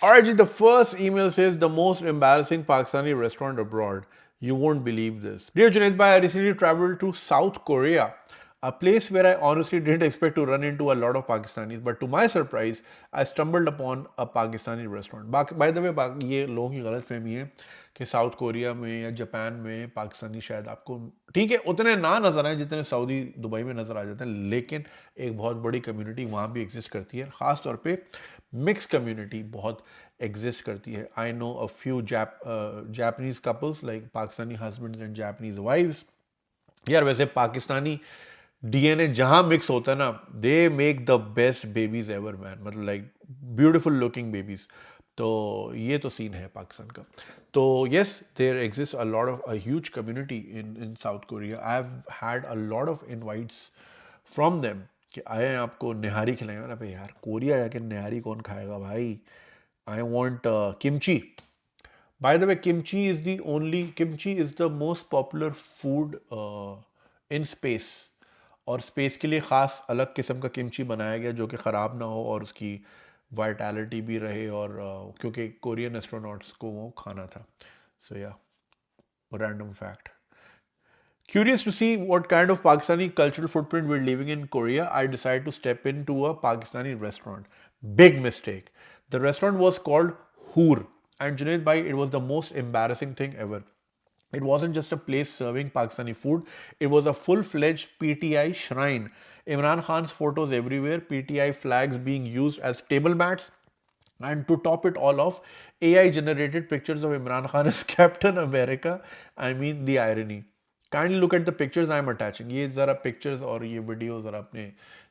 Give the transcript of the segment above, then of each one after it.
Alright, the first email says the most embarrassing Pakistani restaurant abroad. You won't believe this. Dear Junaid bhai, I recently traveled to South Korea, a place where I honestly didn't expect to run into a lot of Pakistanis, but to my surprise, I stumbled upon a Pakistani restaurant. By the way, ये लोगों की गलत फहमी है कि south Korea में या Japan में पाकिस्तानी शायद आपको ठीक है उतने ना नजर आए जितने सऊदी दुबई में नजर आ जाते हैं, लेकिन एक बहुत बड़ी कम्युनिटी वहाँ भी एग्जिस्ट करती है, खास तौर पे मिक्स कम्युनिटी बहुत एग्जिस्ट करती है. I know a few Japanese couples like Pakistani husbands and Japanese wifes. यार वैसे पाकिस्तानी डीएनए जहां मिक्स होता है ना, they make the best babies ever man, मतलब लाइक ब्यूटिफुल लुकिंग बेबीज. तो ये तो सीन है पाकिस्तान का. तो yes, there exist a lot of a huge community in South Korea. I have had a lot of invites from them कि आए आपको निहारी खिलाएंगे ना. भाई यार कोरिया जाके निहारी कौन खाएगा भाई. I want kimchi. By the way, kimchi is the most popular food in space. और स्पेस के लिए ख़ास अलग किस्म का किमची बनाया गया जो कि ख़राब ना हो और उसकी वाइटैलिटी भी रहे, और क्योंकि कोरियन एस्ट्रोनॉट्स को वो खाना था. सो या, random fact. Curious to see what kind of Pakistani cultural footprint we're leaving in Korea, I decided to step into a Pakistani restaurant. Big mistake. The restaurant was called Hoor. And Junaid Bhai, it was the most embarrassing thing ever. It wasn't just a place serving Pakistani food, it was a full fledged PTI shrine. Imran Khan's photos everywhere, PTI flags being used as table mats. And to top it all off, AI generated pictures of Imran Khan as Captain America. I mean, the irony. Kindly look at the pictures I am attaching. ये जरा pictures और ये video जरा अपने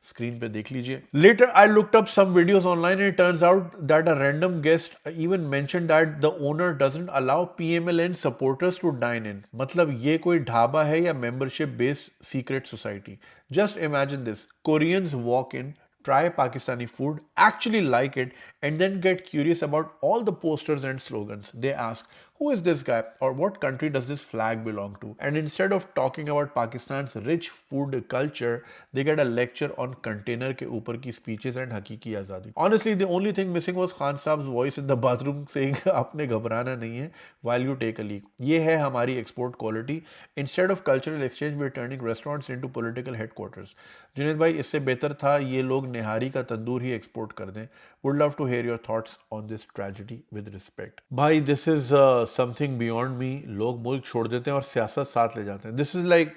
screen पे देख लीजिए. Later I looked up some videos online and it turns out that a random guest even mentioned that the owner doesn't allow PMLN supporters to dine in. मतलब ये कोई ढाबा है या membership based secret society. Just imagine this. Koreans walk in, try Pakistani food, actually like it, and then get curious about all the posters and slogans. They ask, who is this guy or what country does this flag belong to? And instead of talking about Pakistan's rich food culture, they get a lecture on container के ऊपर की speeches and हकीकी आज़ादी. Honestly, the only thing missing was Khan Saab's voice in the bathroom saying आपने घबराना नहीं है while you take a leak. ये है हमारी export quality. Instead of cultural exchange, we're turning restaurants into political headquarters. Junaid भाई, इससे बेहतर था ये लोग निहारी का तंदूर ही एक्सपोर्ट कर दें. Would love to hear your thoughts on this tragedy with respect. भाई, this is something beyond me. लोग मुल्क छोड़ देते हैं और सियासत साथ ले जाते हैं. This is like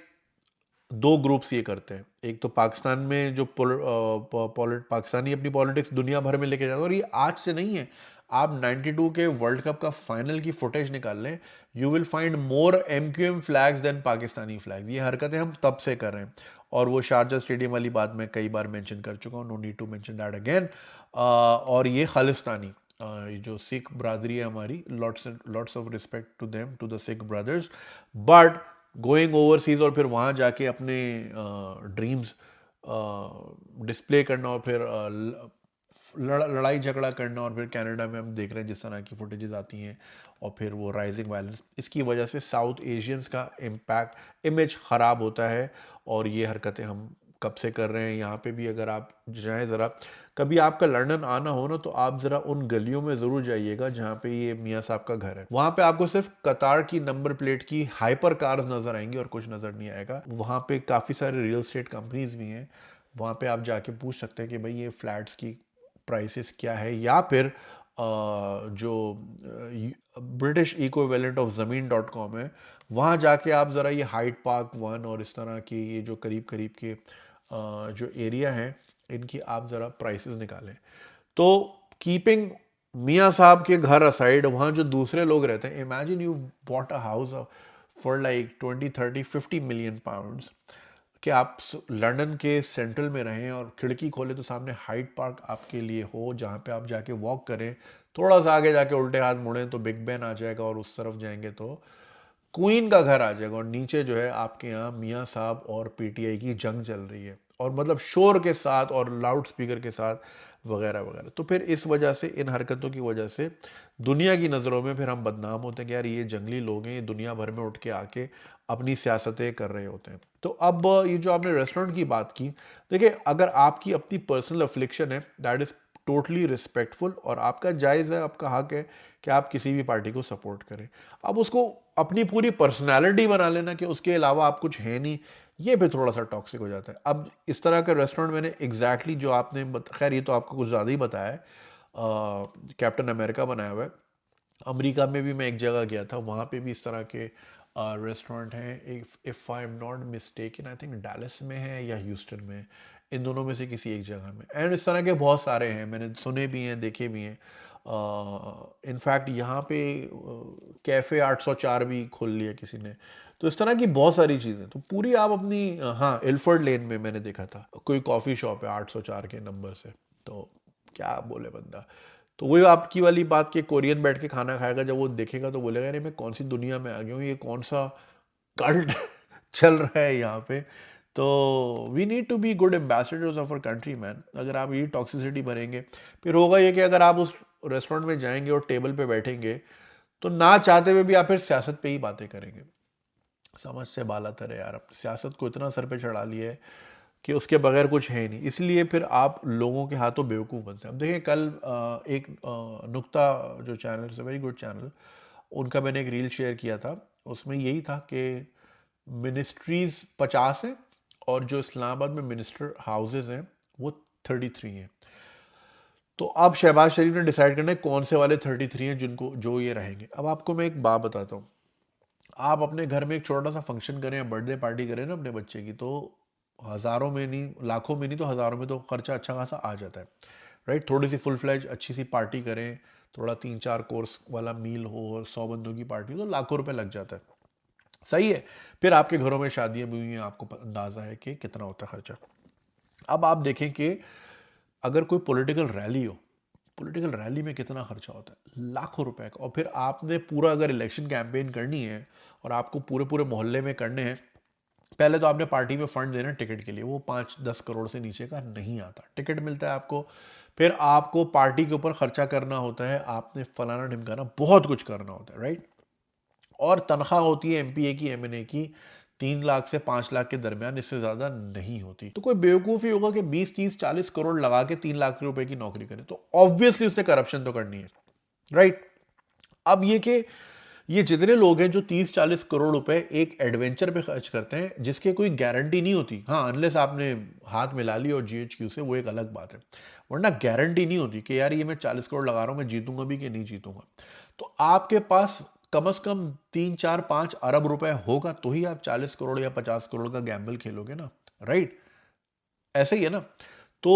दो ग्रुप्स ये करते हैं. एक तो पाकिस्तान में जो पाकिस्तानी अपनी पॉलिटिक्स दुनिया भर में लेके जाते हैं, और ये आज से नहीं है. आप 92 के वर्ल्ड कप का फाइनल की फुटेज निकाल लें, you will find more MQM flags than Pakistani flags. ये हरकतें हम तब से कर रहे हैं, और वो शारजा स्टेडियम वाली बात मैं कई बार मेंशन कर चुका हूँ. No need to mention that again. और ये खालिस्तानी जो सिख ब्रादरी है हमारी, lots of respect to them, to the Sikh brothers, but going overseas और फिर वहाँ जाके अपने ड्रीम्स डिस्प्ले करना और फिर लड़ाई झगड़ा करना, और फिर कनाडा में हम देख रहे हैं जिस तरह की फुटेजेस आती हैं, और फिर वो राइजिंग वायलेंस, इसकी वजह से साउथ एशियंस का इमेज ख़राब होता है. और ये हरकतें हम कब से कर रहे हैं. यहाँ पे भी अगर आप जाएँ ज़रा, कभी आपका लंदन आना हो ना, तो आप ज़रा उन गलियों में ज़रूर जाइएगा जहाँ पे ये मियाँ साहब का घर है. वहाँ पे आपको सिर्फ कतार की नंबर प्लेट की हाइपर कार्स नज़र आएंगी और कुछ नज़र नहीं आएगा. वहाँ पे काफ़ी सारे रियल एस्टेट कंपनीज भी हैं. वहाँ पे आप जाके पूछ सकते हैं कि भाई ये फ्लैट्स की प्राइसेस क्या है, या फिर जो ब्रिटिश इक्विवेलेंट ऑफ ज़मीन.com है, वहाँ जाके आप ज़रा ये हाइड पार्क 1 और इस तरह के ये जो करीब करीब के जो एरिया हैं, इनकी आप ज़रा प्राइसेस निकालें. तो कीपिंग मियाँ साहब के घर असाइड, वहाँ जो दूसरे लोग रहते हैं, imagine you bought a house for like 20-30-50 million pounds, कि आप लंदन के सेंट्रल में रहें और खिड़की खोले तो सामने हाइड पार्क आपके लिए हो, जहाँ पे आप जाके वॉक करें, थोड़ा सा आगे जाके उल्टे हाथ मुड़ें तो बिग बैन आ जाएगा, और उस तरफ जाएंगे तो क्वीन का घर आ जाएगा, और नीचे जो है आपके यहाँ मियाँ साहब और पीटीआई की जंग चल रही है, और मतलब शोर के साथ और लाउड स्पीकर के साथ वगैरह वगैरह. तो फिर इस वजह से, इन हरकतों की वजह से दुनिया की नज़रों में फिर हम बदनाम होते हैं कि यार ये जंगली लोग हैं, ये दुनिया भर में उठ के आके अपनी सियासतें कर रहे होते हैं. तो अब ये जो आपने रेस्टोरेंट की बात की, देखिए अगर आपकी अपनी पर्सनल अफ्लिक्शन है, दैट इज़ टोटली रिस्पेक्टफुल और आपका जायज़ है, आपका हक है कि आप किसी भी पार्टी को सपोर्ट करें। अब उसको अपनी पूरी पर्सनैलिटी बना लेना कि उसके अलावा आप कुछ है नहीं, ये भी थोड़ा सा टॉक्सिक हो जाता है। अब इस तरह का रेस्टोरेंट मैंने एग्जैक्टली जो आपने खैर ये तो आपको कुछ ज़्यादा ही बताया है, कैप्टन अमेरिका बनाया हुआ है। अमेरिका में भी मैं एक जगह गया था, वहाँ पे भी इस तरह के रेस्टोरेंट हैं। If I am not mistaken I think Dallas में है या ह्यूस्टन में, इन दोनों में से किसी एक जगह में। एंड इस तरह के बहुत सारे हैं, मैंने सुने भी हैं, देखे भी हैं। इनफैक्ट यहाँ पे कैफ़े 804 भी खोल लिया किसी ने। तो इस तरह की बहुत सारी चीज़ें, तो पूरी आप अपनी हाँ, इल्फर्ड लेन में मैंने देखा था कोई कॉफ़ी शॉप है 804 के नंबर से, तो क्या बोले बंदा। तो वही आपकी वाली बात कि कोरियन बैठ के खाना खाएगा, जब वो देखेगा तो बोलेगा अरे मैं कौन सी दुनिया में आ गया हूँ, ये कौन सा कल्ट चल रहा है यहाँ पे। तो we need to be good ambassadors of our country man. अगर आप ये टॉक्सिसिटी भरेंगे, फिर होगा ये कि अगर आप उस रेस्टोरेंट में जाएंगे और टेबल पे बैठेंगे तो ना चाहते हुए भी आप फिर सियासत पे ही बातें करेंगे। समझ से बालातर है यार, अब सियासत को इतना सर पे चढ़ा लिया है कि उसके बगैर कुछ है ही नहीं, इसलिए फिर आप लोगों के हाथों बेवकूफ़ बनते हैं। अब देखिए कल एक नुक्ता जो चैनल है, वेरी गुड चैनल, उनका मैंने एक रील शेयर किया था, उसमें यही था कि मिनिस्ट्रीज 50 हैं और जो इस्लामाबाद में मिनिस्टर हाउसेज हैं वो 33 हैं। तो अब शहबाज शरीफ ने डिसाइड करना है कौन से वाले 33 हैं जिनको जो ये रहेंगे। अब आपको मैं एक बात बताता हूँ, आप अपने घर में एक छोटा सा फंक्शन करें या बर्थडे पार्टी करें ना अपने बच्चे की, तो हज़ारों में नहीं, लाखों में नहीं तो हज़ारों में तो खर्चा अच्छा खासा आ जाता है, राइट। थोड़ी सी फुल फ्लैज अच्छी सी पार्टी करें, थोड़ा 3-4 कोर्स वाला मील हो और 100 बंदों की पार्टी हो तो लाखों रुपए लग जाता है, सही है। फिर आपके घरों में शादियां भी हुई हैं, आपको अंदाज़ा है कि कितना होता है खर्चा। अब आप देखें कि अगर कोई पॉलिटिकल रैली हो, पॉलिटिकल रैली में कितना खर्चा होता है, लाखों रुपए का। और फिर आपने पूरा अगर इलेक्शन कैंपेन करनी है और आपको पूरे पूरे मोहल्ले में करने हैं, पहले तो आपने पार्टी में फंड देना टिकट के लिए, वो 5-10 करोड़ से नीचे का नहीं आता, टिकट मिलता है आपको। फिर आपको पार्टी के ऊपर खर्चा करना होता है, आपने फलाना ढिमकाना बहुत कुछ करना होता है, राइट। और तनख्वाह होती है एमपीए की, एमएनए की 3 लाख से 5 लाख के दरमियान, इससे ज्यादा नहीं होती। तो कोई बेवकूफ़ी होगा कि 20-30-40 करोड़ लगा के 3 लाख रुपए की नौकरी करे, तो ऑब्वियसली उसने करप्शन तो करनी है, राइट। अब ये कि ये जितने लोग हैं जो 30-40 करोड़ रुपए एक एडवेंचर पे खर्च करते हैं जिसके कोई गारंटी नहीं होती, हाँ अनलेस आपने हाथ मिला ली और जीएचक्यू से, वो एक अलग बात है, वरना गारंटी नहीं होती कि यार ये मैं 40 करोड़ लगा रहा हूं, मैं जीतूंगा भी कि नहीं जीतूंगा। तो आपके पास कम से कम 3-4-5 अरब रुपए होगा तो ही आप 40 करोड़ या 50 करोड़ का गैम्बल खेलोगे ना, राइट। ऐसे ही है ना। तो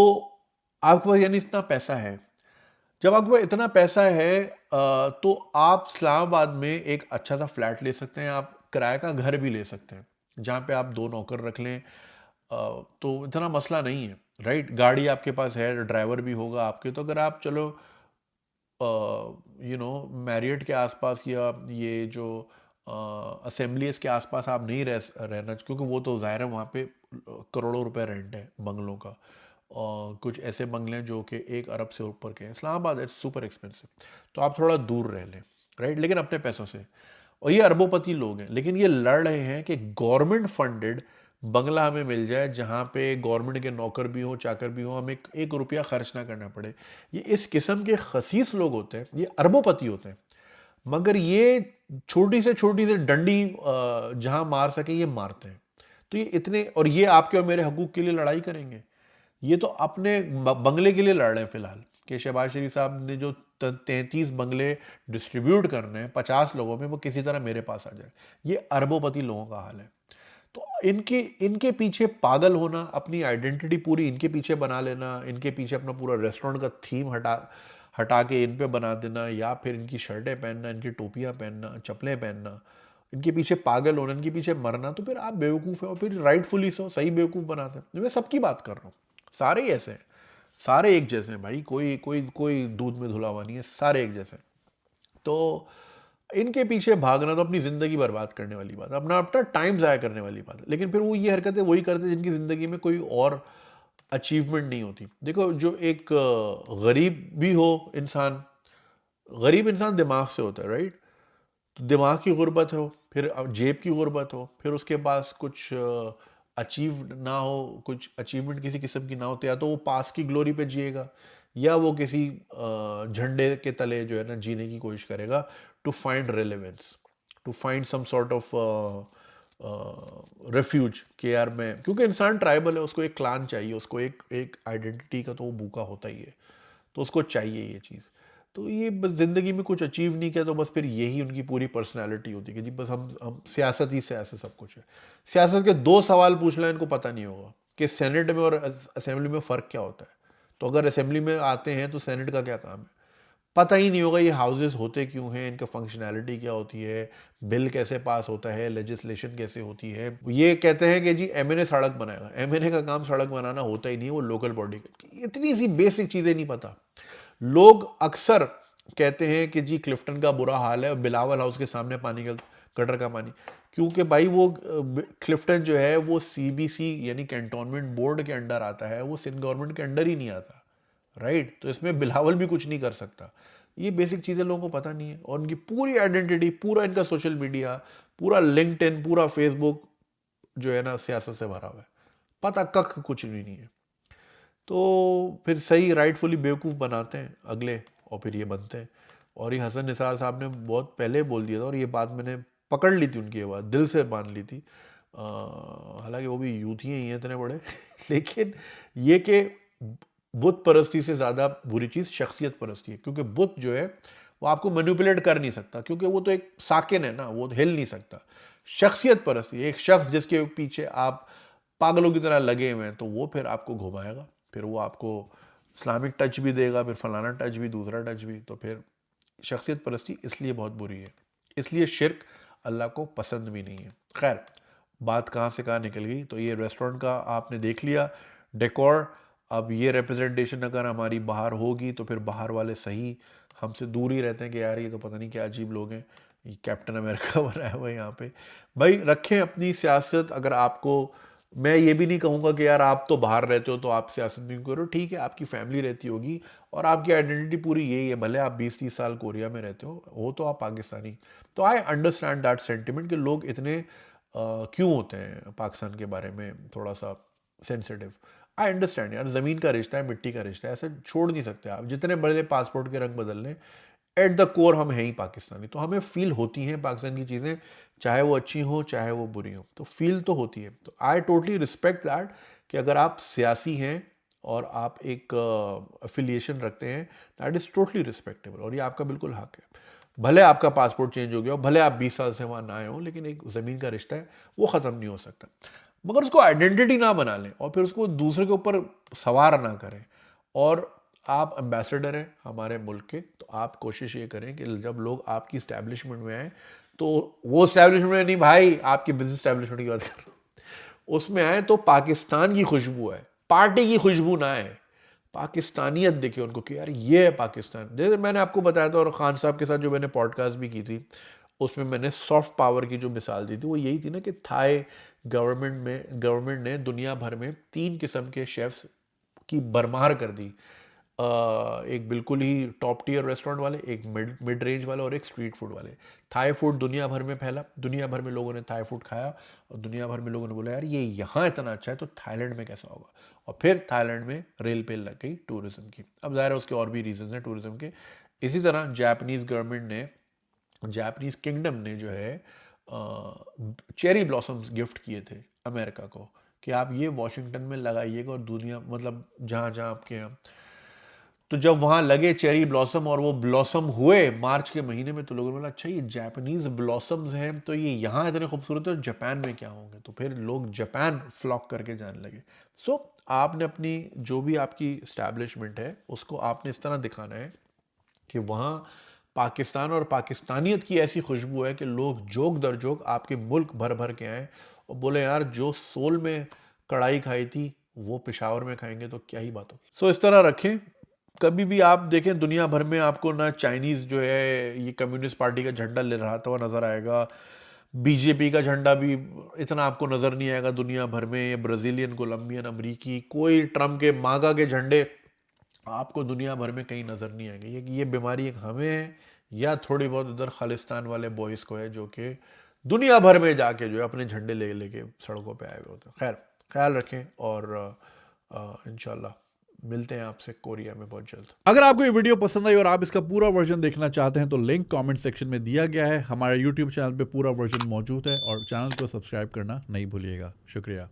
आपके पास यानी इतना पैसा है, जब आपके पास इतना पैसा है तो आप इस्लामाबाद में एक अच्छा सा फ्लैट ले सकते हैं, आप किराए का घर भी ले सकते हैं जहाँ पे आप 2 नौकर रख लें, तो इतना मसला नहीं है, राइट। गाड़ी आपके पास है, ड्राइवर भी होगा आपके, तो अगर आप चलो मैरियट के आसपास या ये जो असेंबलीज के आसपास आप नहीं रहना, क्योंकि वो तो ज़ाहिर है वहाँ पे करोड़ों रुपए रेंट है बंगलों का, और कुछ ऐसे बंगले हैं जो कि 1 अरब से ऊपर के हैं। इस्लामाबाद इट्स सुपर एक्सपेंसिव, तो आप थोड़ा दूर रह लें, राइट, लेकिन अपने पैसों से। और ये अरबोपति लोग हैं, लेकिन ये लड़ रहे हैं कि गवर्नमेंट फंडेड बंगला हमें मिल जाए जहाँ पे गवर्नमेंट के नौकर भी हो, चाकर भी हो, हमें एक रुपया खर्च ना करना पड़े। ये इस किस्म के खसीस लोग होते हैं, ये अरबोपति होते हैं, मगर ये छोटी से डंडी जहाँ मार सके ये मारते हैं। तो ये इतने, और ये आपके और मेरे हकूक के लिए लड़ाई करेंगे, ये तो अपने बंगले के लिए लड़ रहे हैं फिलहाल, कि शहबाज शरीफ साहब ने जो 33 बंगले डिस्ट्रीब्यूट करने हैं 50 लोगों में, वो किसी तरह मेरे पास आ जाए। ये अरबोपति लोगों का हाल है। तो इनके इनके पीछे पागल होना, अपनी आइडेंटिटी पूरी इनके पीछे बना लेना, इनके पीछे अपना पूरा रेस्टोरेंट का थीम हटा हटा के इन पे बना देना, या फिर इनकी शर्टें पहनना, इनकी टोपियां पहनना, चप्पलें पहनना, इनके पीछे पागल होना, इनके पीछे मरना, तो फिर आप बेवकूफ़ है और फिर राइटफुली सो सही बेवकूफ़ बनाते हैं। मैं सबकी बात कर रहा हूँ, सारे ही ऐसे हैं, सारे एक जैसे हैं भाई, कोई कोई कोई दूध में धुला हुआ नहीं है, सारे एक जैसे हैं। तो इनके पीछे भागना तो अपनी ज़िंदगी बर्बाद करने वाली बात है, अपना अपना टाइम ज़ाया करने वाली बात है। लेकिन फिर वो ये हरकतें वही करते हैं जिनकी ज़िंदगी में कोई और अचीवमेंट नहीं होती। देखो जो एक गरीब भी हो इंसान, गरीब इंसान दिमाग से होता है, राइट। तो दिमाग की गुर्बत हो, फिर जेब की गुर्बत हो, फिर उसके पास कुछ अचीव ना हो, कुछ अचीवमेंट किसी किस्म की ना हो, तो या तो वो पास की ग्लोरी पे जिएगा या वो किसी झंडे के तले जो है ना जीने की कोशिश करेगा to find relevance, to find some sort of refuge कि यार मैं, क्योंकि इंसान ट्राइबल है, उसको एक क्लान चाहिए, उसको एक एक आइडेंटिटी का तो वो भूखा होता ही है, तो उसको चाहिए ये चीज़। तो ये बस ज़िंदगी में कुछ अचीव नहीं किया तो बस फिर यही उनकी पूरी पर्सनैलिटी होती है कि जी बस हम सियासत ही सियासत सब कुछ है। सियासत के 2 सवाल पूछ लें इनको पता नहीं होगा कि सेनेट में और असेंबली में फ़र्क क्या होता है। तो अगर असेंबली में आते हैं तो सेनेट का क्या काम है, पता ही नहीं होगा ये हाउसेस होते क्यों हैं, इनका फंक्शनैलिटी क्या होती है, बिल कैसे पास होता है, लेजिस्लेशन कैसे होती है। ये कहते हैं कि जी एमएनए सड़क बनाएगा, एमएनए का काम सड़क बनाना होता ही नहीं, वो लोकल बॉडी की, इतनी सी बेसिक चीज़ें नहीं पता। लोग अक्सर कहते हैं कि जी क्लिफ्टन का बुरा हाल है और बिलावल हाउस के सामने पानी का, गटर का पानी, क्योंकि भाई वो क्लिफ्टन जो है वो सीबीसी यानी कैंटोनमेंट बोर्ड के अंडर आता है, वो सिंध गवर्नमेंट के अंडर ही नहीं आता, राइट। तो इसमें बिलावल भी कुछ नहीं कर सकता। ये बेसिक चीज़ें लोगों को पता नहीं है और उनकी पूरी आइडेंटिटी, पूरा इनका सोशल मीडिया, पूरा लिंक्डइन, पूरा फेसबुक जो है ना सियासत से भरा हुआ है, पता कख कुछ भी नहीं है। तो फिर सही राइटफुली बेवकूफ़ बनाते हैं अगले और फिर ये बनते हैं। और ये हसन निसार साहब ने बहुत पहले बोल दिया था और ये बात मैंने पकड़ ली थी, उनकी ये बात दिल से मान ली थी। हालांकि वो भी यूथ ही हैं इतने बड़े लेकिन ये कि बुत परस्ती से ज़्यादा बुरी चीज़ शख्सियत परस्ती है, क्योंकि बुत जो है वो आपको मैनिपुलेट कर नहीं सकता, क्योंकि वो तो एक साकिन है ना, वो हिल नहीं सकता। शख्सियत परस्ती एक शख्स जिसके पीछे आप पागलों की तरह लगे हुए हैं, तो वो फिर आपको घुमाएगा, फिर वो आपको इस्लामिक टच भी देगा, फिर फलाना टच भी, दूसरा टच भी। तो फिर शख्सियत परस्ती इसलिए बहुत बुरी है, इसलिए शिर्क अल्लाह को पसंद भी नहीं है। खैर, बात कहाँ से कहाँ निकल गई। तो ये रेस्टोरेंट का आपने देख लिया डेकोर। अब ये रिप्रेजेंटेशन अगर हमारी बाहर होगी तो फिर बाहर वाले सही हमसे दूर ही रहते हैं कि यार ये तो पता नहीं क्या अजीब लोग हैं, ये कैप्टन अमेरिका बनाया हुआ है यहाँ पे। भाई रखें अपनी सियासत। अगर आपको, मैं ये भी नहीं कहूँगा कि यार आप तो बाहर रहते हो तो आप सियासत भी करो, ठीक है आपकी फैमिली रहती होगी और आपकी आइडेंटिटी पूरी यही है, भले आप 20-30 साल कोरिया में रहते हो तो आप पाकिस्तानी। तो आई अंडरस्टैंड दैट सेंटिमेंट कि लोग इतने क्यों होते हैं पाकिस्तान के बारे में थोड़ा सा सेंसिटिव। आई अंडरस्टैंड यार, ज़मीन का रिश्ता है, मिट्टी का रिश्ता है, ऐसे छोड़ नहीं सकते आप, जितने बड़े पासपोर्ट के रंग बदल लें, एट द कोर हम हैं ही पाकिस्तानी। तो हमें फील होती हैं पाकिस्तान की चीज़ें, चाहे वो अच्छी हो चाहे वो बुरी हो, तो फील तो होती है। तो आई टोटली रिस्पेक्ट दैट कि अगर आप सियासी हैं और आप एक अफिलिएशन रखते हैं, दैट इज़ टोटली रिस्पेक्टेबल और ये आपका बिल्कुल हक है। भले आपका पासपोर्ट चेंज हो गया हो, भले आप 20 साल से वहाँ ना आए हो, लेकिन एक ज़मीन का रिश्ता है वो ख़त्म नहीं हो सकता। मगर उसको आइडेंटिटी ना बना लें और फिर उसको दूसरे के ऊपर सवार ना करें। और आप एम्बेसडर हैं हमारे मुल्क के, तो आप कोशिश ये करें कि जब लोग आपकी इस्टेब्लिशमेंट में आए, तो वो इस्टेब्लिशमेंट में नहीं भाई, आपकी बिजनेस इस्टेब्लिशमेंट की बात कर रहा हूँ, उसमें आए तो पाकिस्तान की खुशबू है, पार्टी की खुशबू ना है, पाकिस्तानियत देखिए उनको कि यार ये है पाकिस्तान। जैसे मैंने आपको बताया था और खान साहब के साथ जो मैंने पॉडकास्ट भी की थी, उसमें मैंने सॉफ्ट पावर की जो मिसाल दी थी वो यही थी ना कि थाई गवर्नमेंट ने दुनिया भर में 3 किस्म के शेफ्स की भरमार कर दी। एक बिल्कुल ही टॉप टियर रेस्टोरेंट वाले, एक मिड रेंज वाले और एक स्ट्रीट फूड वाले। थाई फूड दुनिया भर में फैला, दुनिया भर में लोगों ने थाई फूड खाया और दुनिया भर में लोगों ने बोला यार ये यहाँ इतना अच्छा है तो थाईलैंड में कैसा होगा। और फिर थाईलैंड में रेल पेल लग गई टूरिज्म की। अब ज़ाहिर है उसके और भी रीजंस हैं टूरिज्म के। इसी तरह जापानीज़ गवर्नमेंट ने, जापानीज़ किंगडम ने जो है चेरी ब्लॉसम्स गिफ्ट किए थे अमेरिका को कि आप ये वॉशिंगटन में लगाइएगा और दुनिया मतलब जहाँ जहाँ आपके यहाँ। तो जब वहाँ लगे चेरी ब्लॉसम और वो ब्लॉसम हुए मार्च के महीने में, तो लोगों ने बोला अच्छा ये जापानीज़ ब्लॉसम्स हैं तो ये यहाँ इतने खूबसूरत है, जापान में क्या होंगे। तो फिर लोग जापान फ्लॉक करके जाने लगे। सो आपने अपनी जो भी आपकी इस्टेब्लिशमेंट है उसको आपने इस तरह दिखाना है कि वहाँ पाकिस्तान और पाकिस्तानियत की ऐसी खुशबू है कि लोग जोक दर जोक आपके मुल्क भर भर के आए और बोले यार जो सोल में कढ़ाई खाई थी वो पेशावर में खाएंगे तो क्या ही बात होगी। सो इस तरह रखें। कभी भी आप देखें दुनिया भर में आपको ना चाइनीज़ जो है ये कम्युनिस्ट पार्टी का झंडा लहराता हुआ नज़र आएगा, बीजेपी का झंडा भी इतना आपको नज़र नहीं आएगा दुनिया भर में, ये ब्राज़ीलियन, कोलंबियन, अमरीकी, कोई ट्रम्प के मागा के झंडे आपको दुनिया भर में कहीं नज़र नहीं आएंगे। ये बीमारी एक हमें है या थोड़ी बहुत इधर खालिस्तान वाले बॉयज़ को है जो कि दुनिया भर में जाके जो है अपने झंडे ले लेके सड़कों पे आए हुए होते हैं। खैर, ख्याल रखें और इंशाल्लाह मिलते हैं आपसे कोरिया में बहुत जल्द। अगर आपको ये वीडियो पसंद आई और आप इसका पूरा वर्जन देखना चाहते हैं तो लिंक कमेंट सेक्शन में दिया गया है। हमारे यूट्यूब चैनल पे पूरा वर्जन मौजूद है और चैनल को सब्सक्राइब करना नहीं भूलिएगा। शुक्रिया।